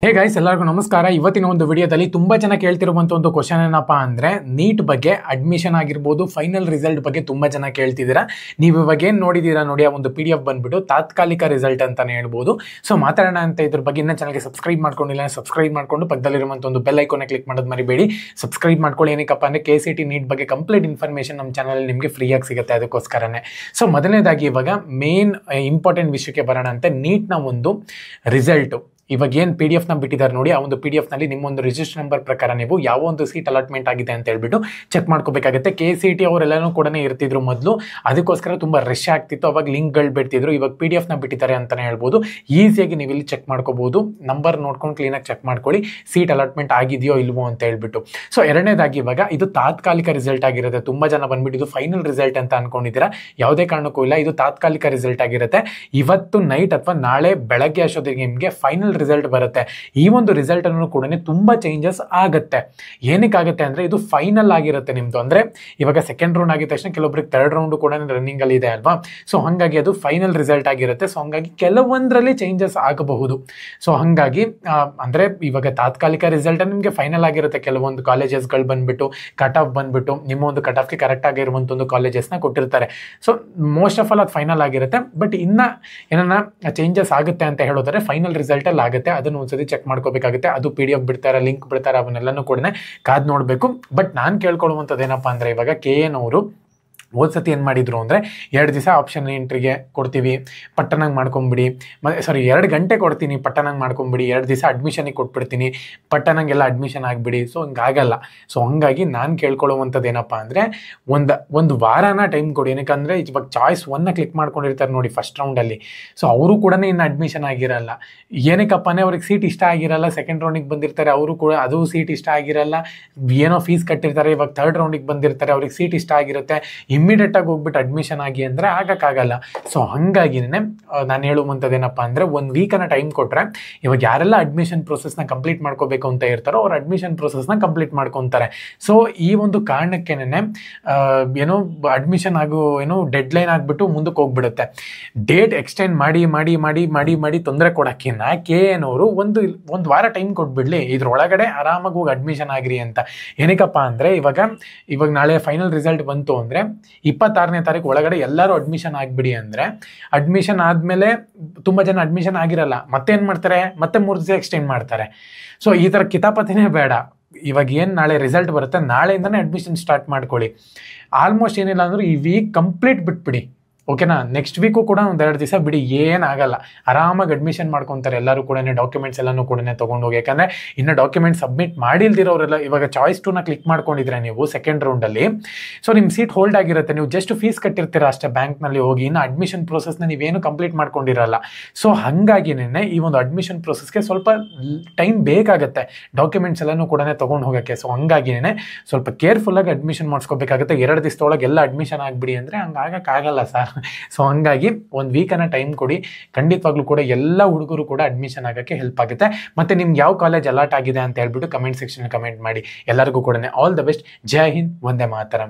Hey guys, ಎಲ್ಲರಿಗೂ ನಮಸ್ಕಾರ. ಇವತ್ತಿನ ಒಂದು ವಿಡಿಯೋದಲ್ಲಿ ತುಂಬಾ ಜನ ಕೇಳ್ತಿರುವಂತ ಒಂದು ಕ್ವಶನ್ ಏನಪ್ಪಾ ಅಂದ್ರೆ ನೀಟ್ ಬಗ್ಗೆ, ಅಡ್ಮಿಷನ್ ಆಗಿರ್ಬೋದು, ಫೈನಲ್ ರಿಸಲ್ಟ್ ಬಗ್ಗೆ ತುಂಬಾ ಜನ ಕೇಳ್ತಿದ್ದೀರಾ. ನೀವು ಇವಾಗ ಏನ್ ನೋಡಿದೀರಾ ನೋಡಿ, ಆ ಒಂದು PDF ಬಂದ್ಬಿಟ್ಟು ತಾತ್ಕಾಲಿಕ ರಿಸಲ್ಟ್ ಅಂತಾನೆ ಹೇಳ್ಬೋದು. ಸೊ ಮಾತಾಡೋಣ ಅಂತ ಇದ್ರ ಬಗ್ಗೆ. ಇನ್ನ ಚಾನಲ್ಗೆ ಸಬ್ಸ್ಕ್ರೈಬ್ ಮಾಡ್ಕೊಂಡಿಲ್ಲ, ಸಬ್ಸ್ಕ್ರೈಬ್ ಮಾಡ್ಕೊಂಡು ಪಕ್ಕದಲ್ಲಿರುವಂತ ಒಂದು ಬೆಲ್ ಐಕಾನ್ ಕ್ಲಿಕ್ ಮಾಡೋದು ಮರಿಬೇಡಿ. ಸಬ್ಸ್ಕ್ರೈಬ್ ಮಾಡ್ಕೊಳ್ಳಿ. ಏನಕ್ಕಪ್ಪ ಅಂದ್ರೆ KCET ನೀಟ್ ಬಗ್ಗೆ ಕಂಪ್ಲೀಟ್ ಇನ್ಫಾರ್ಮೇಶನ್ ನಮ್ಮ ಚಾನಲ್ ನಿಮಗೆ ಫ್ರೀ ಆಗಿ ಸಿಗುತ್ತೆ, ಅದಕ್ಕೋಸ್ಕರನೇ. ಸೊ ಮೊದಲನೇದಾಗಿ ಇವಾಗ ಮೇನ್ ಇಂಪಾರ್ಟೆಂಟ್ ವಿಷಯಕ್ಕೆ ಬರೋಣ. ಅಂತ ನೀಟ್ನ ಒಂದು ರಿಸಲ್ಟ್ ಇವಾಗ ಏನು PDF ನ ಬಿಟ್ಟಿದ್ದಾರೆ ನೋಡಿ, ಆ ಒಂದು PDF ನಲ್ಲಿ ನಿಮ್ಮ ಒಂದು ರಿಜಿಸ್ಟರ್ ನಂಬರ್ ಪ್ರಕಾರ ನೀವು ಯಾವ ಒಂದು ಸೀಟ್ ಅಲಾಟ್ಮೆಂಟ್ ಆಗಿದೆ ಅಂತ ಹೇಳ್ಬಿಟ್ಟು ಚೆಕ್ ಮಾಡ್ಕೋಬೇಕಾಗುತ್ತೆ. KCET ಅವರೆಲ್ಲನೂ ಕೂಡ ಇರ್ತಿದ್ರು ಮೊದಲು, ಅದಕ್ಕೋಸ್ಕರ ತುಂಬಾ ರಶ್ ಆಗ್ತಿತ್ತು. ಅವಾಗ ಲಿಂಕ್ಗಳು ಬಿಡ್ತಿದ್ರು. ಇವಾಗ PDF ನ ಬಿಟ್ಟಿದ್ದಾರೆ ಅಂತಾನೆ ಹೇಳ್ಬೋದು. ಈಸಿಯಾಗಿ ನೀವು ಇಲ್ಲಿ ಚೆಕ್ ಮಾಡ್ಕೋಬಹುದು. ನಂಬರ್ ನೋಡ್ಕೊಂಡು ಕ್ಲೀನಾಗಿ ಚೆಕ್ ಮಾಡ್ಕೊಳ್ಳಿ, ಸೀಟ್ ಅಲಾಟ್ಮೆಂಟ್ ಆಗಿದೆಯೋ ಇಲ್ವೋ ಅಂತ ಹೇಳ್ಬಿಟ್ಟು. ಸೊ ಎರಡನೇದಾಗಿ ಇವಾಗ ಇದು ತಾತ್ಕಾಲಿಕ ರಿಸಲ್ಟ್ ಆಗಿರುತ್ತೆ. ತುಂಬಾ ಜನ ಬಂದ್ಬಿಟ್ಟು ಇದು ಫೈನಲ್ ರಿಸಲ್ಟ್ ಅಂತ ಅನ್ಕೊಂಡಿದ್ದೀರಾ. ಯಾವುದೇ ಕಾರಣಕ್ಕೂ ಇಲ್ಲ, ಇದು ತಾತ್ಕಾಲಿಕ ರಿಸಲ್ಟ್ ಆಗಿರುತ್ತೆ. ಇವತ್ತು ನೈಟ್ ಅಥವಾ ನಾಳೆ ಬೆಳಗ್ಗೆ ಅಷ್ಟೊತ್ತಿಗೆ ನಿಮಗೆ ಫೈನಲ್ ರಿಸಲ್ಟ್ ಬರುತ್ತೆ. ಈ ಒಂದು ರಿಸಲ್ಟ್ ಅನ್ನು ಕೂಡ ತುಂಬಾ ಚೇಂಜಸ್ ಆಗುತ್ತೆ. ಏನಕ್ಕಾಗುತ್ತೆ ಅಂದ್ರೆ ಇದು ಫೈನಲ್ ಆಗಿರುತ್ತೆ ನಿಮ್ದು. ಅಂದ್ರೆ ಇವಾಗ ಸೆಕೆಂಡ್ ರೌಂಡ್ ಆಗಿದ ತಕ್ಷಣ ಕೆಲವೊಬ್ರಿಗೆ ಥರ್ಡ್ ರೌಂಡ್ ಕೂಡ ರನ್ನಿಂಗ್ ಅಲ್ಲಿ ಇದೆ ಅಲ್ವಾ. ಸೊ ಹಂಗಾಗಿ ಅದು ಫೈನಲ್ ರಿಸಲ್ಟ್ ಆಗಿರುತ್ತೆ. ಸೊ ಹಂಗಾಗಿ ಕೆಲವೊಂದರಲ್ಲಿ ಚೇಂಜಸ್ ಆಗಬಹುದು. ಸೊ ಹಂಗಾಗಿ ಅಂದ್ರೆ ಇವಾಗ ತಾತ್ಕಾಲಿಕ ರಿಸಲ್ಟ್ ನಿಮಗೆ ಫೈನಲ್ ಆಗಿರುತ್ತೆ. ಕೆಲವೊಂದು ಕಾಲೇಜಸ್ಗಳು ಬಂದ್ಬಿಟ್ಟು ಕಟ್ ಆಫ್ ಬಂದ್ಬಿಟ್ಟು ನಿಮ್ಮ ಒಂದು ಕಟ್ ಆಫ್ಗೆ ಕರೆಕ್ಟ್ ಆಗಿರುವಂತ ಒಂದು ಕಾಲೇಜಸ್ನ ಕೊಟ್ಟಿರ್ತಾರೆ. ಸೊ ಮೋಸ್ಟ್ ಆಫ್ ಆಲ್ ಅದು ಫೈನಲ್ ಆಗಿರುತ್ತೆ. ಬಟ್ ಇನ್ನ ಏನನ್ನ ಚೇಂಜಸ್ ಆಗುತ್ತೆ ಅಂತ ಹೇಳೋದಾದ್ರೆ ಫೈನಲ್ ರಿಸಲ್ಟ್ ಅಲ್ಲಿ ಆಗುತ್ತೆ. ಅದನ್ನು ಒಂದ್ಸತಿ ಚೆಕ್ ಮಾಡ್ಕೋಬೇಕಾಗುತ್ತೆ. ಅದು PDF ಬಿಡ್ತಾರೆ, ಲಿಂಕ್ ಬಿಡ್ತಾರೆ, ಅವನ್ನೆಲ್ಲನೂ ಕೂಡ ಕಾದ್ ನೋಡ್ಬೇಕು. ಬಟ್ ನಾನು ಕೇಳ್ಕೊಳ್ಳುವಂಥದ್ದು ಏನಪ್ಪಾ ಅಂದ್ರೆ ಇವಾಗ KN ಅವರು ಓದ್ಸತಿ ಏನು ಮಾಡಿದ್ರು ಅಂದರೆ 2 ದಿವಸ ಆಪ್ಷನ್ ಎಂಟ್ರಿಗೆ ಕೊಡ್ತೀವಿ, ಪಟ್ಟಣಂಗೆ ಮಾಡ್ಕೊಂಬಿಡಿ. ಮತ್ತು 2 ಗಂಟೆ ಕೊಡ್ತೀನಿ, ಪಟ್ಟಣಂಗೆ ಮಾಡ್ಕೊಂಬಿಡಿ. 2 ದಿವಸ ಅಡ್ಮಿಷನಿಗೆ ಕೊಟ್ಬಿಡ್ತೀನಿ, ಪಟ್ಟಣಂಗೆಲ್ಲ ಅಡ್ಮಿಷನ್ ಆಗಿಬಿಡಿ. ಸೊ ಹಿಂಗಾಗಲ್ಲ. ಸೊ ಹಂಗಾಗಿ ನಾನು ಕೇಳ್ಕೊಳ್ಳುವಂಥದ್ದು ಏನಪ್ಪ ಅಂದರೆ ಒಂದು ವಾರನ ಟೈಮ್ ಕೊಡಿ. ಏನಕ್ಕಂದರೆ ಇವಾಗ ಚಾಯ್ಸ್ 1ನ ಕ್ಲಿಕ್ ಮಾಡ್ಕೊಂಡಿರ್ತಾರೆ ನೋಡಿ ಫಸ್ಟ್ ರೌಂಡಲ್ಲಿ. ಸೊ ಅವರು ಕೂಡ ಇನ್ನು ಅಡ್ಮಿಷನ್ ಆಗಿರಲ್ಲ. ಏನಕ್ಕಪ್ಪನೇ ಅವ್ರಿಗೆ ಸೀಟ್ ಇಷ್ಟ ಆಗಿರಲ್ಲ. ಸೆಕೆಂಡ್ ರೌಂಡಿಗೆ ಬಂದಿರ್ತಾರೆ, ಅವರು ಕೂಡ ಅದು ಸೀಟ್ ಇಷ್ಟ ಆಗಿರಲ್ಲ. ಏನೋ ಫೀಸ್ ಕಟ್ಟಿರ್ತಾರೆ. ಇವಾಗ ಥರ್ಡ್ ರೌಂಡಿಗೆ ಬಂದಿರ್ತಾರೆ, ಅವ್ರಿಗೆ ಸೀಟ್ ಇಷ್ಟ ಆಗಿರುತ್ತೆ. ಇಮ್ಮಿಡಿಯೇಟ್ ಆಗಿ ಹೋಗ್ಬಿಟ್ಟು ಅಡ್ಮಿಷನ್ ಆಗಿ ಅಂದರೆ ಆಗಕ್ಕಾಗಲ್ಲ. ಸೊ ಹಂಗಾಗಿನೇ ನಾನು ಹೇಳುವಂಥದ್ದು ಏನಪ್ಪ ಅಂದರೆ 1 ವೀಕನ್ನ ಟೈಮ್ ಕೊಟ್ಟರೆ ಇವಾಗ ಯಾರೆಲ್ಲ ಅಡ್ಮಿಷನ್ ಪ್ರೊಸೆಸ್ನ ಕಂಪ್ಲೀಟ್ ಮಾಡ್ಕೋಬೇಕು ಅಂತ ಇರ್ತಾರೋ ಅವ್ರು ಅಡ್ಮಿಷನ್ ಪ್ರೊಸೆಸ್ನ ಕಂಪ್ಲೀಟ್ ಮಾಡ್ಕೊತಾರೆ. ಸೊ ಈ ಒಂದು ಕಾರಣಕ್ಕೇನೆ ಏನೋ ಅಡ್ಮಿಷನ್ ಡೆಡ್ ಲೈನ್ ಆಗಿಬಿಟ್ಟು ಮುಂದಕ್ಕೆ ಹೋಗ್ಬಿಡುತ್ತೆ. ಡೇಟ್ ಎಕ್ಸ್ಟೆಂಡ್ ಮಾಡಿ ಮಾಡಿ ಮಾಡಿ ಮಾಡಿ ಮಾಡಿ ತೊಂದರೆ ಕೊಡೋಕ್ಕಿಂತ KN ಅವರು ಒಂದು ವಾರ ಟೈಮ್ ಕೊಟ್ಬಿಡ್ಲಿ, ಇದ್ರೊಳಗಡೆ ಆರಾಮಾಗಿ ಹೋಗಿ ಅಡ್ಮಿಷನ್ ಆಗಿರಿ ಅಂತ. ಏನಕ್ಕಪ್ಪ ಅಂದರೆ ಇವಾಗ ನಾಳೆ ಫೈನಲ್ ರಿಸಲ್ಟ್ ಬಂತು ಅಂದರೆ 26ನೇ ತಾರೀಕು ಒಳಗಡೆ ಎಲ್ಲರೂ ಅಡ್ಮಿಷನ್ ಆಗಿಬಿಡಿ. ಅಂದರೆ ಅಡ್ಮಿಷನ್ ಆದಮೇಲೆ ತುಂಬ ಜನ ಅಡ್ಮಿಷನ್ ಆಗಿರಲ್ಲ, ಮತ್ತೇನು ಮಾಡ್ತಾರೆ, ಮತ್ತೆ 3 ದಿವಸ ಎಕ್ಸ್ಟೆಂಡ್ ಮಾಡ್ತಾರೆ. ಸೊ ಈ ಥರ ಕಿತಾಪತಿನೇ ಬೇಡ. ಇವಾಗ ಏನು ನಾಳೆ ರಿಸಲ್ಟ್ ಬರುತ್ತೆ, ನಾಳೆಯಿಂದನೇ ಅಡ್ಮಿಷನ್ ಸ್ಟಾರ್ಟ್ ಮಾಡ್ಕೊಳ್ಳಿ. ಆಲ್ಮೋಸ್ಟ್ ಏನಿಲ್ಲ ಅಂದರೂ ಈ ವೀಕ್ ಕಂಪ್ಲೀಟ್ ಬಿಟ್ಬಿಡಿ, ಓಕೆನಾ. ನೆಕ್ಸ್ಟ್ ವೀಕು ಕೂಡ 1-2 ದಿವಸ ಬಿಡಿ, ಏನಾಗಲ್ಲ. ಆರಾಮಾಗಿ ಅಡ್ಮಿಷನ್ ಮಾಡ್ಕೊತಾರೆ ಎಲ್ಲರೂ ಕೂಡ. ಡಾಕ್ಯುಮೆಂಟ್ಸ್ ಎಲ್ಲನೂ ಕೂಡ ತೊಗೊಂಡೋಗಿ. ಯಾಕಂದರೆ ಇನ್ನು ಡಾಕ್ಯುಮೆಂಟ್ ಸಬ್ಮಿಟ್ ಮಾಡಿಲ್ದಿರೋರೆಲ್ಲ ಇವಾಗ ಚಾಯ್ಸ್ 2ನ ಕ್ಲಿಕ್ ಮಾಡ್ಕೊಂಡಿದ್ರೆ ನೀವು ಸೆಕೆಂಡ್ ರೌಂಡಲ್ಲಿ, ಸೊ ನಿಮ್ಮ ಸೀಟ್ ಹೋಲ್ಡ್ ಆಗಿರುತ್ತೆ. ನೀವು ಜಸ್ಟ್ ಫೀಸ್ ಕಟ್ಟಿರ್ತೀರ ಅಷ್ಟೇ ಬ್ಯಾಂಕ್ನಲ್ಲಿ ಹೋಗಿ. ಇನ್ನು ಅಡ್ಮಿಷನ್ ಪ್ರೊಸೆಸ್ನ ನೀವೇನು ಕಂಪ್ಲೀಟ್ ಮಾಡ್ಕೊಂಡಿರಲ್ಲ. ಸೊ ಹಾಗಾಗಿನೇ ಈ ಒಂದು ಅಡ್ಮಿಷನ್ ಪ್ರೊಸೆಸ್ಗೆ ಸ್ವಲ್ಪ ಟೈಮ್ ಬೇಕಾಗುತ್ತೆ, ಡಾಕ್ಯುಮೆಂಟ್ಸ್ ಎಲ್ಲನೂ ಕೂಡ ತೊಗೊಂಡು ಹೋಗೋಕ್ಕೆ. ಸೊ ಹಂಗಾಗಿನೇ ಸ್ವಲ್ಪ ಕೇರ್ಫುಲ್ಲಾಗಿ ಅಡ್ಮಿಷನ್ ಮಾಡಿಸ್ಕೋಬೇಕಾಗುತ್ತೆ. 2 ದಿವಸದೊಳಗೆ ಎಲ್ಲ ಅಡ್ಮಿಷನ್ ಆಗಿಬಿಡಿ ಅಂದರೆ ಹಂಗಾಗಕ್ಕಾಗಲ್ಲ ಸರ್. ಸೊ ಹಂಗಾಗಿ 1 ವೀಕನ್ನ ಟೈಮ್ ಕೊಡಿ. ಖಂಡಿತವಾಗ್ಲೂ ಕೂಡ ಎಲ್ಲ ಹುಡುಗರು ಕೂಡ ಅಡ್ಮಿಷನ್ ಆಗೋಕ್ಕೆ ಹೆಲ್ಪ್ ಆಗುತ್ತೆ. ಮತ್ತೆ ನಿಮ್ಗೆ ಯಾವ ಕಾಲೇಜ್ ಅಲಾಟ್ ಆಗಿದೆ ಅಂತ ಹೇಳ್ಬಿಟ್ಟು ಕಮೆಂಟ್ ಸೆಕ್ಷನ್ ಕಮೆಂಟ್ ಮಾಡಿ. ಎಲ್ಲರಿಗೂ ಕೂಡ all the best. Jai Hind, Vande Mataram.